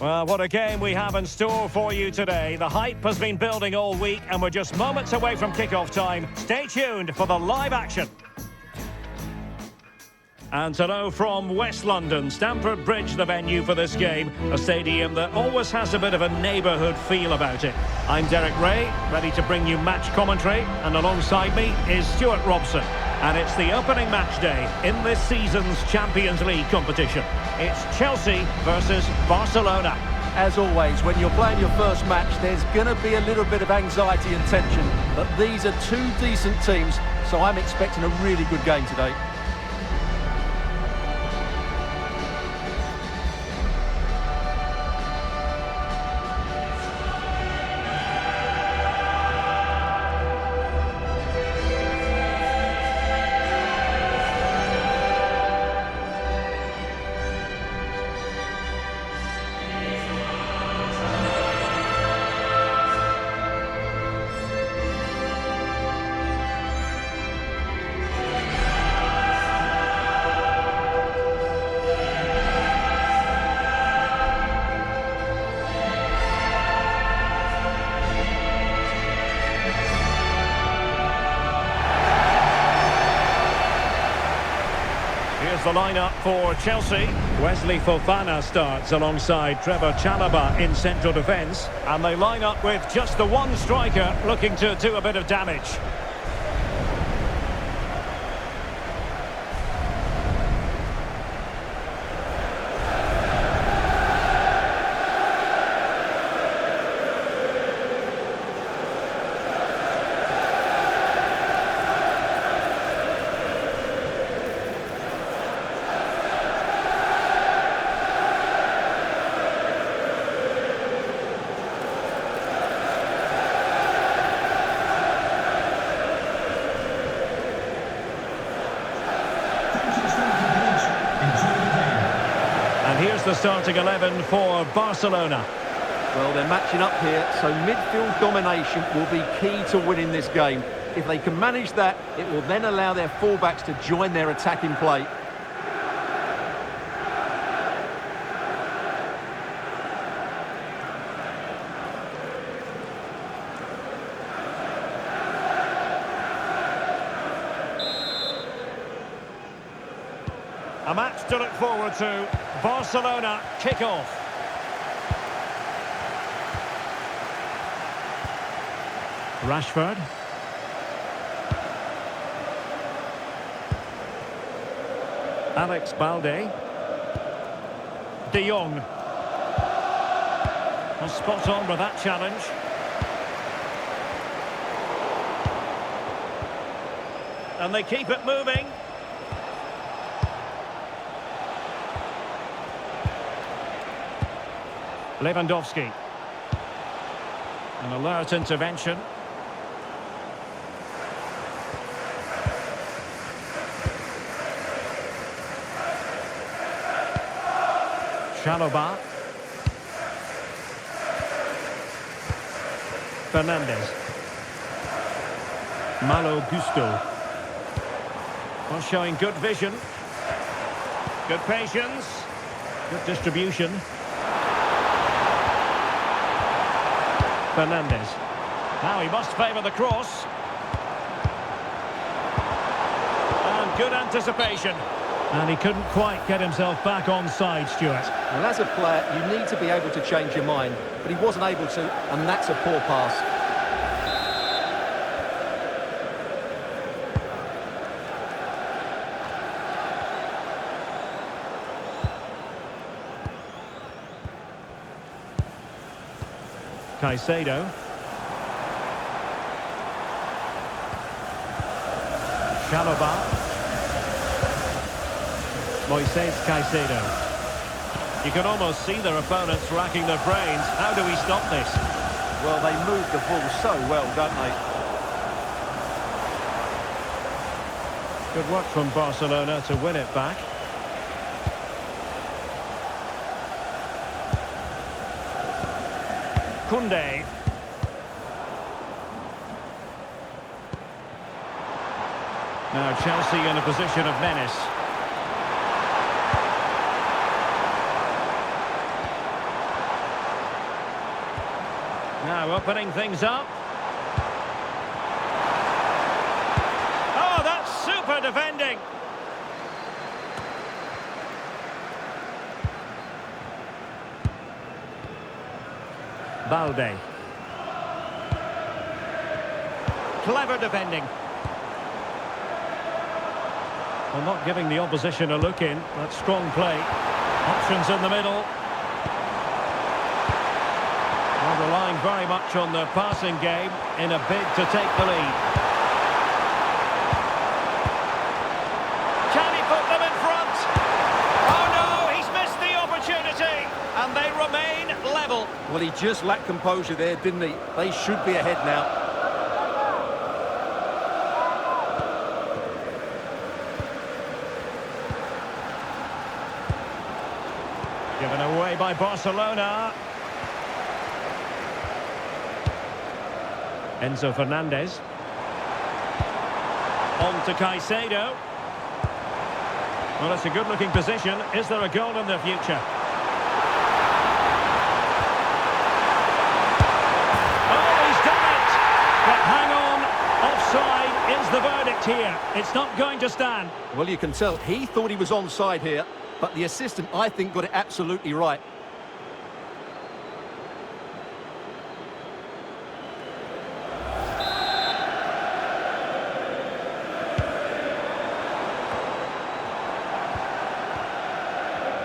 Well, what a game we have in store for you today. The hype has been building all week and we're just moments away from kick-off time. Stay tuned for the live action. And hello from West London, Stamford Bridge, the venue for this game. A stadium that always has a bit of a neighbourhood feel about it. I'm Derek Ray, ready to bring you match commentary. And alongside me is Stuart Robson. And it's the opening match day in this season's Champions League competition. It's Chelsea versus Barcelona. As always, when you're playing your first match, there's going to be a little bit of anxiety and tension. But these are two decent teams, so I'm expecting a really good game today. The lineup for Chelsea. Wesley Fofana starts alongside Trevor Chalobah in central defence. And they line up with just the one striker looking to do a bit of damage. Here's the starting 11 for Barcelona. Well, they're matching up here, so midfield domination will be key to winning this game. If they can manage that, it will then allow their fullbacks to join their attacking play. A match to look forward to. Barcelona kick-off. Rashford. Alex Balde. De Jong. Well, spot on with that challenge. And they keep it moving. Lewandowski. An alert intervention. Chalobah. Fernandez. Malo Gusto. Well, showing good vision. Good patience. Good distribution. Fernandez. Now he must favour the cross. And good anticipation. And he couldn't quite get himself back on side, Stuart. Well, as a player, you need to be able to change your mind. But he wasn't able to, and that's a poor pass. Caicedo. Chalobah. Moises Caicedo. You can almost see their opponents racking their brains. How do we stop this? Well, they move the ball so well, don't they? Good work from Barcelona to win it back. Koundé. Now Chelsea in a position of menace. Now opening things up. Oh, that's super defending. Balde. Clever defending. Well, not giving the opposition a look in. That's strong play. Options in the middle. Well, relying very much on the passing game in a bid to take the lead. Can he put them in front? Oh no, he's missed the opportunity. And they remain level. Well, he just lacked composure there, didn't he? They should be ahead now. Given away by Barcelona. Enzo Fernandez. On to Caicedo. Well, it's a good-looking position. Is there a goal in the future? Oh, he's done it! But hang on. Offside is the verdict here. It's not going to stand. Well, you can tell he thought he was onside here, but the assistant, I think, got it absolutely right.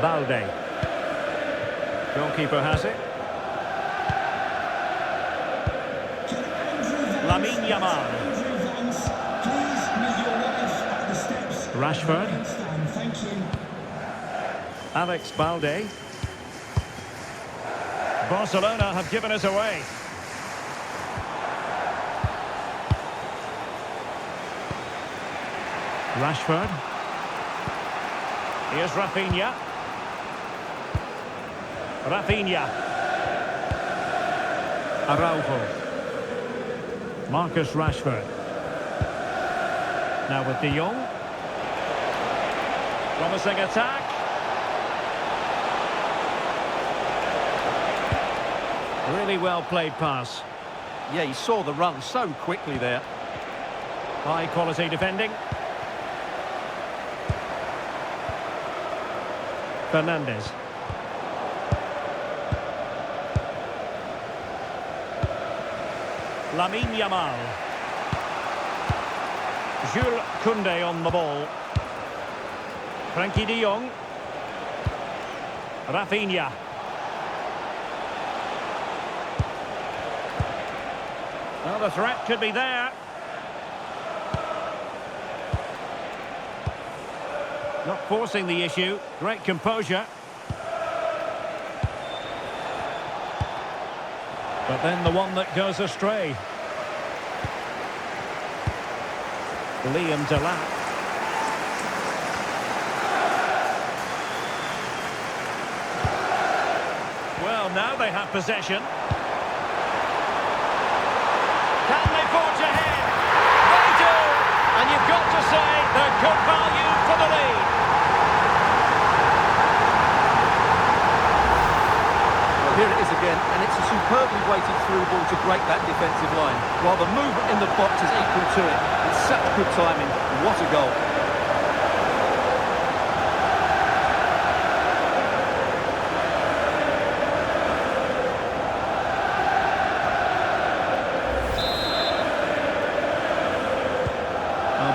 Balde. Goalkeeper has it. Yamal. Rashford. Alex Balde. Barcelona have given us away. Rashford. Here's Rafinha. Araujo. Marcus Rashford. Now with De Jong. Promising attack. Really well played pass. Yeah, he saw the run so quickly there. High quality defending. Fernandez. Yamal. Jules Koundé on the ball. Frenkie de Jong. Rafinha. Well, the threat could be there. Not forcing the issue. Great composure. But then the one that goes astray. Liam Delap. Well, now they have possession. Can they forge ahead? They do! And you've got to say they're good value for the lead. Well, here it is again, and it's a superbly weighted through ball to break that defensive line. While the movement in the box is equal to it. It's such good timing. What a goal.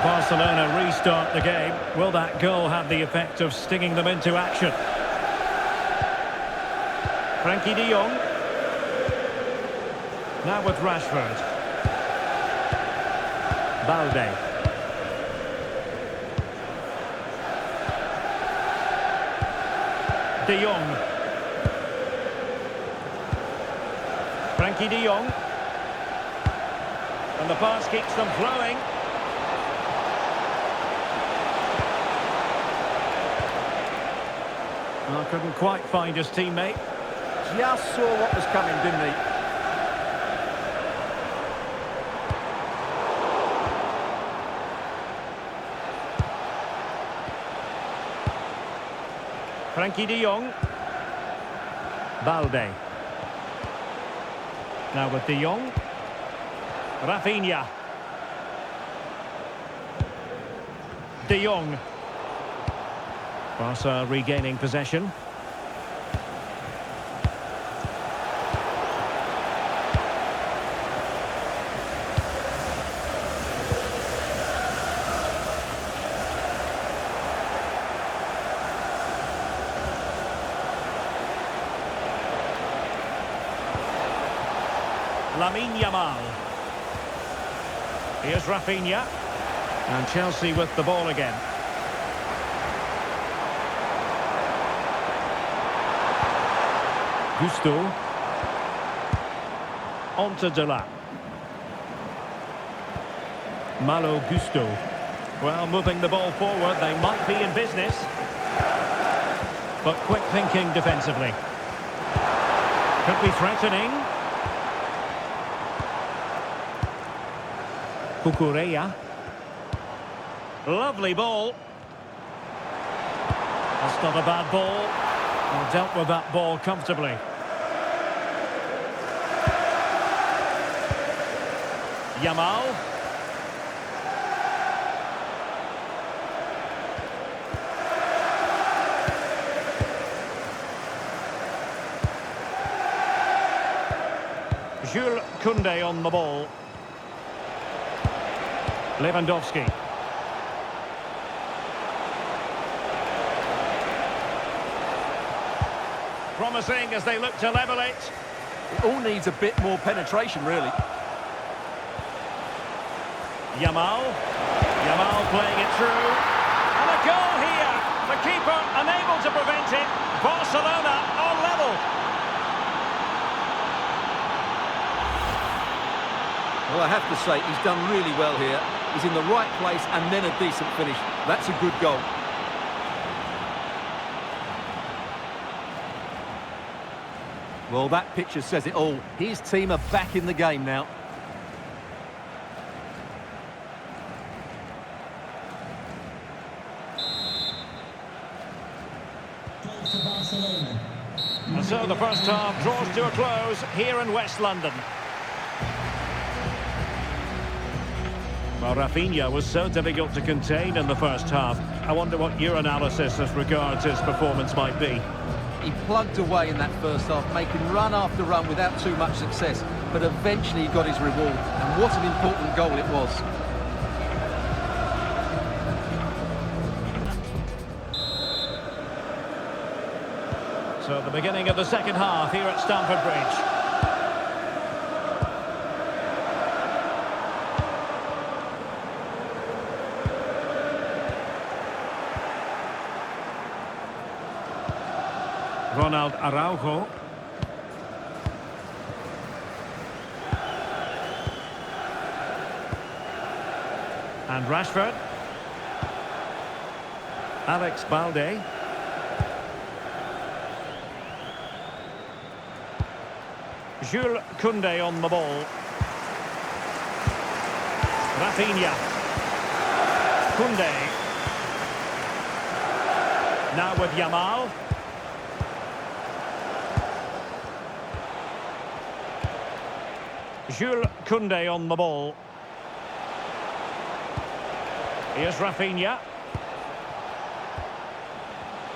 Barcelona restart the game. Will that goal have the effect of stinging them into action? Frenkie de Jong. Now with Rashford. Balde. De Jong. Frenkie de Jong. And the pass keeps them flowing. Well, couldn't quite find his teammate. Just saw what was coming, didn't he? Frenkie de Jong. Balde. Now with De Jong. Rafinha. De Jong. Barca regaining possession. Yamal. Here's Rafinha. And Chelsea with the ball again. Gusto. On to Dela. Malo Gusto. Well, moving the ball forward, they might be in business. But quick thinking defensively. Could be threatening. Cucurella. Lovely ball. That's not a bad ball. Well, dealt with that ball comfortably. Yamal. Jules Koundé on the ball. Lewandowski. Promising as they look to level it. It all needs a bit more penetration, really. Yamal. Yamal playing it through. And a goal here. The keeper unable to prevent it. Barcelona on level. Well, I have to say, he's done really well here. He's in the right place and then a decent finish. That's a good goal. Well, that picture says it all. His team are back in the game now. And so the first half draws to a close here in West London. Well, Rafinha was so difficult to contain in the first half. I wonder what your analysis as regards his performance might be. He plugged away in that first half, making run after run without too much success. But eventually he got his reward. And what an important goal it was. So the beginning of the second half here at Stamford Bridge. Ronald Araujo. And Rashford. Alex Balde. Jules Koundé on the ball. Rafinha. Koundé. Now with Yamal. Jules Koundé on the ball. Here's Rafinha.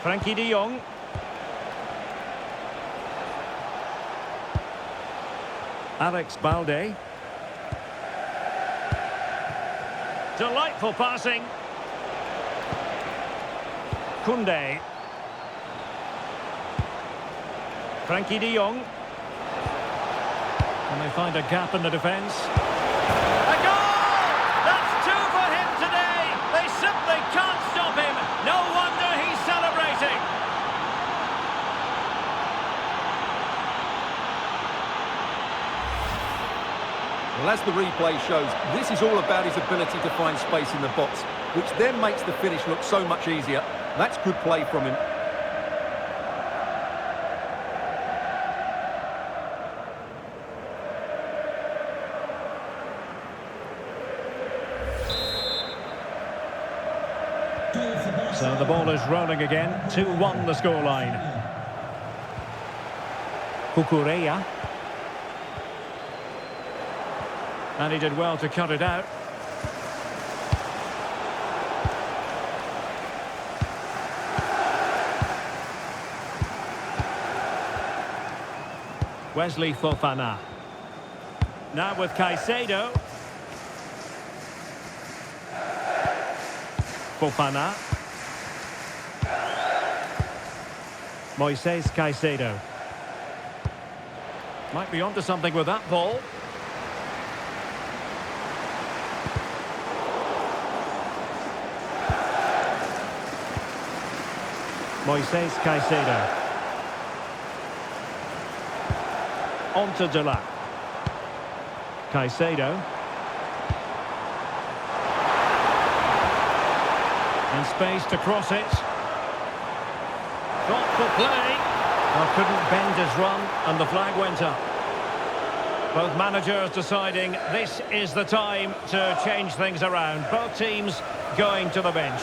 Frankie de Jong. Alex Balde. Delightful passing. Koundé. Frankie de Jong. And they find a gap in the defence. A goal! That's two for him today! They simply can't stop him! No wonder he's celebrating! Well, as the replay shows, this is all about his ability to find space in the box, which then makes the finish look so much easier. That's good play from him. So the ball is rolling again. 2-1 the scoreline. Cucurella. And he did well to cut it out. Wesley Fofana. Now with Caicedo. Fofana. Moises Caicedo. Might be onto something with that ball. Moises Caicedo. Onto Delac. Caicedo. In space to cross it. Thoughtful play. Well, couldn't bend his run and the flag went up. Both managers deciding this is the time to change things around. Both teams going to the bench.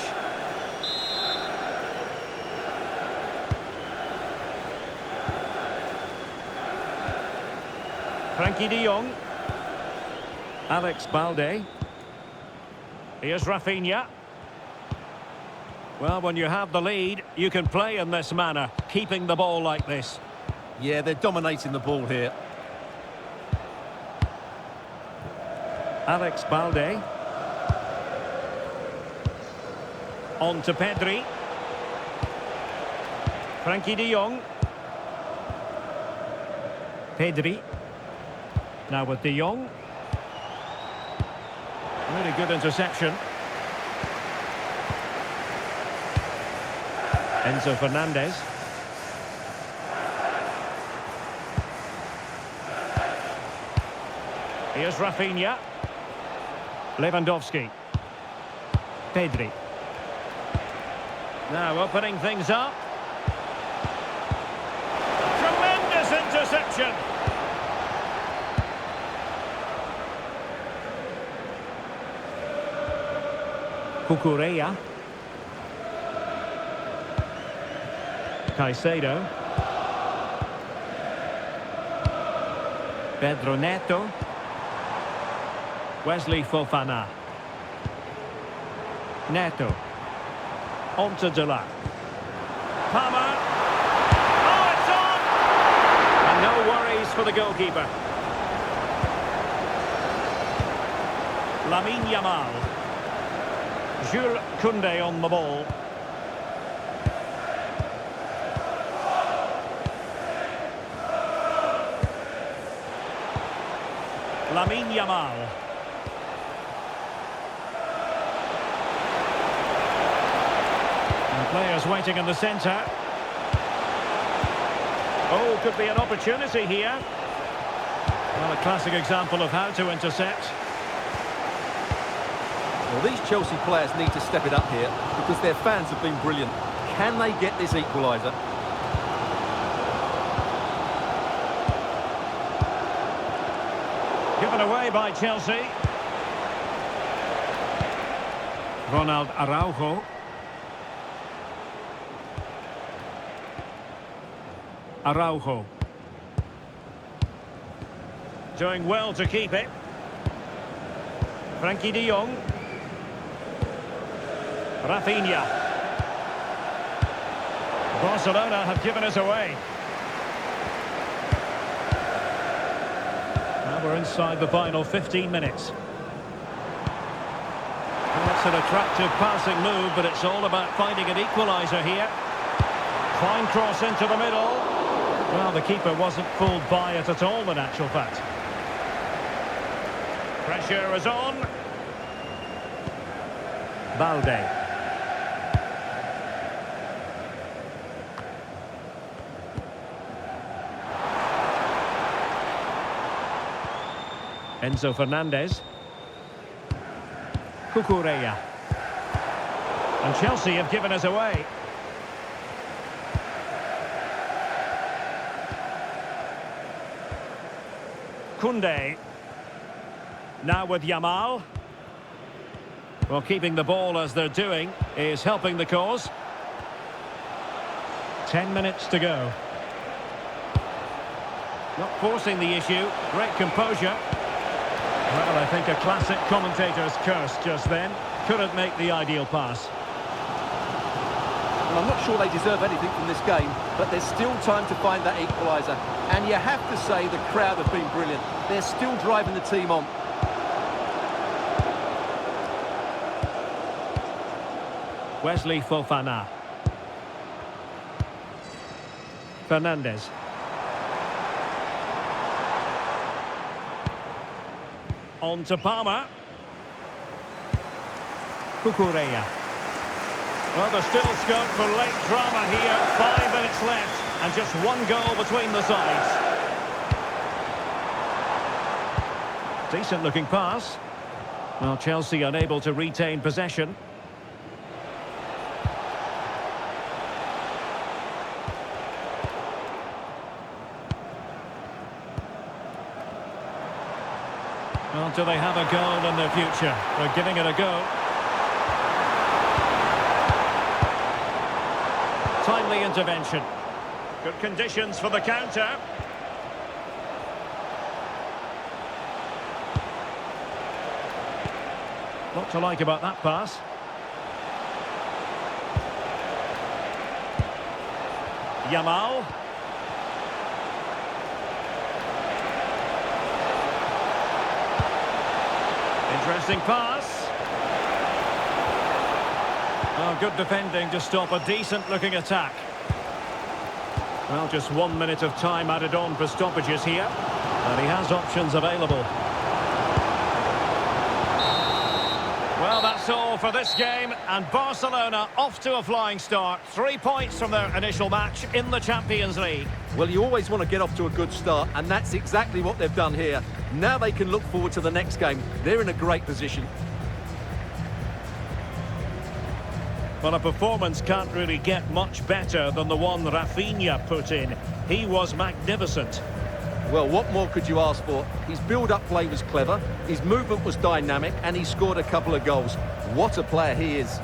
Frankie de Jong. Alex Balde. Here's Rafinha. Well, when you have the lead, you can play in this manner, keeping the ball like this. Yeah, they're dominating the ball here. Alex Balde. On to Pedri. Frankie de Jong. Pedri. Now with de Jong. Really good interception. Enzo Fernandez. Here's Rafinha. Lewandowski. Pedri. Now opening things up. Tremendous interception. Cucurella. Caicedo. Pedro Neto. Wesley Fofana. Neto. On to Delac. Palmer. Oh, it's on! And no worries for the goalkeeper. Lamine Yamal. Jules Koundé on the ball. Lamine Yamal. And players waiting in the centre. Oh, could be an opportunity here. Well, a classic example of how to intercept. Well, these Chelsea players need to step it up here because their fans have been brilliant. Can they get this equaliser? Given away by Chelsea. Ronald Araujo. Araujo. Doing well to keep it. Frankie de Jong. Rafinha. Barcelona have given us away. Now we're inside the final 15 minutes. And that's an attractive passing move, but it's all about finding an equaliser here. Fine cross into the middle. Well, the keeper wasn't fooled by it at all, in actual fact. Pressure is on. Balde. Enzo Fernandez. Cucurella. And Chelsea have given us away. Koundé. Now with Yamal. Well, keeping the ball as they're doing is helping the cause. 10 minutes to go. Not forcing the issue. Great composure. Well, a think a classic commentator's curse just then. Couldn't make the ideal pass. Well, I'm not sure they deserve anything from this game, but there's still time to find that equaliser. And you have to say the crowd have been brilliant. They're still driving the team on. Wesley Fofana. Fernandez. On to Palmer. Cucurella. Well, there's still scope for late drama here. 5 minutes left, and just one goal between the sides. Decent-looking pass. Well, Chelsea unable to retain possession. Well, do they have a goal in their future? They're giving it a go. Timely intervention. Good conditions for the counter. Lot to like about that pass. Yamal. Interesting pass. Oh, good defending to stop a decent-looking attack. Well, just 1 minute of time added on for stoppages here. And he has options available. Well, that's all for this game. And Barcelona off to a flying start. 3 points from their initial match in the Champions League. Well, you always want to get off to a good start, and that's exactly what they've done here. Now they can look forward to the next game. They're in a great position. Well, a performance can't really get much better than the one Rafinha put in. He was magnificent. Well, what more could you ask for? His build-up play was clever, his movement was dynamic, and he scored a couple of goals. What a player he is.